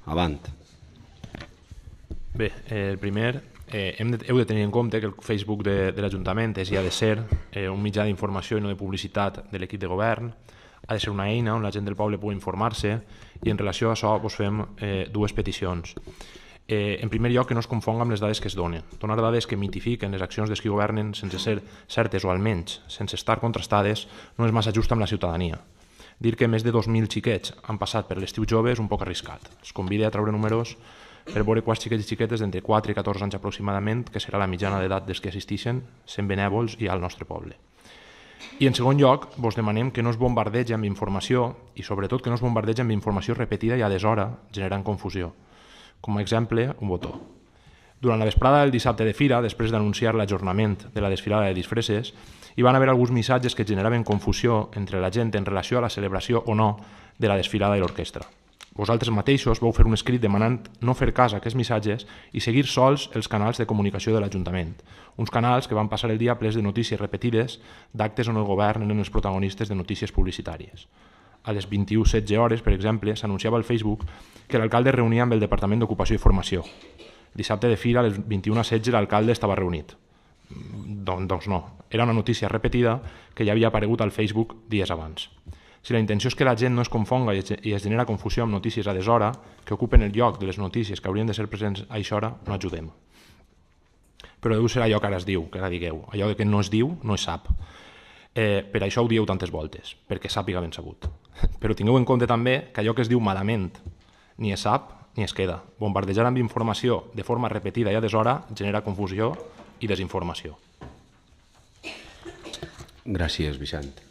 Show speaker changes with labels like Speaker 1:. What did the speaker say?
Speaker 1: Avant.
Speaker 2: Bé, el primer, heu de tenir en compte que el Facebook de l'Ajuntament és i ha de ser un mitjà d'informació i no de publicitat de l'equip de govern, ha de ser una eina on la gent del poble pugui informar-se, i en relació a això us fem dues peticions. En primer lloc, que no es confonga amb les dades que es donen. Donar dades que mitifiquen les accions dels qui governen sense ser certes o almenys sense estar contrastades no és massa just amb la ciutadania. Dir que més de 2.000 xiquets han passat per l'estiu jove és un poc arriscat. Es convida a treure números per veure quants xiquets i xiquetes d'entre 4 i 14 anys aproximadament, que serà la mitjana d'edat dels que assisteixen, sent benèvols i al nostre poble. I en segon lloc, vos demanem que no es bombardegi amb informació i sobretot que no es bombardegi amb informació repetida i a deshora generant confusió. Com a exemple, un botó. Durant la vesprada del dissabte de Fira, després d'anunciar l'ajornament de la desfilada de disfresses, hi van haver alguns missatges que generaven confusió entre la gent en relació a la celebració o no de la desfilada i l'orquestra. Vosaltres mateixos vau fer un escrit demanant no fer cas a aquests missatges i seguir sols els canals de comunicació de l'Ajuntament, uns canals que van passar el dia plens de notícies repetides d'actes on el govern eren els protagonistes de notícies publicitàries. A les 21:16 hores, per exemple, s'anunciava al Facebook que l'alcalde es reunia amb el Departament d'Ocupació i Formació. Dissabte de Fira, a les 21:16, l'alcalde estava reunit. Doncs no, era una notícia repetida que ja havia aparegut al Facebook dies abans. Si la intenció és que la gent no es confonga i es genera confusió amb notícies a deshora, que ocupen el lloc de les notícies que haurien de ser presents a aquesta hora, no ajudem. Però deu ser allò que ara es diu, que ara digueu. Allò que no es diu, no es sap. Per això ho dieu tantes voltes, perquè sàpiga ben sabut. Però tingueu en compte també que allò que es diu malament ni es sap ni es queda. Bombardejar amb informació de forma repetida i a deshora genera confusió i desinformació.
Speaker 1: Gràcies, Vicent.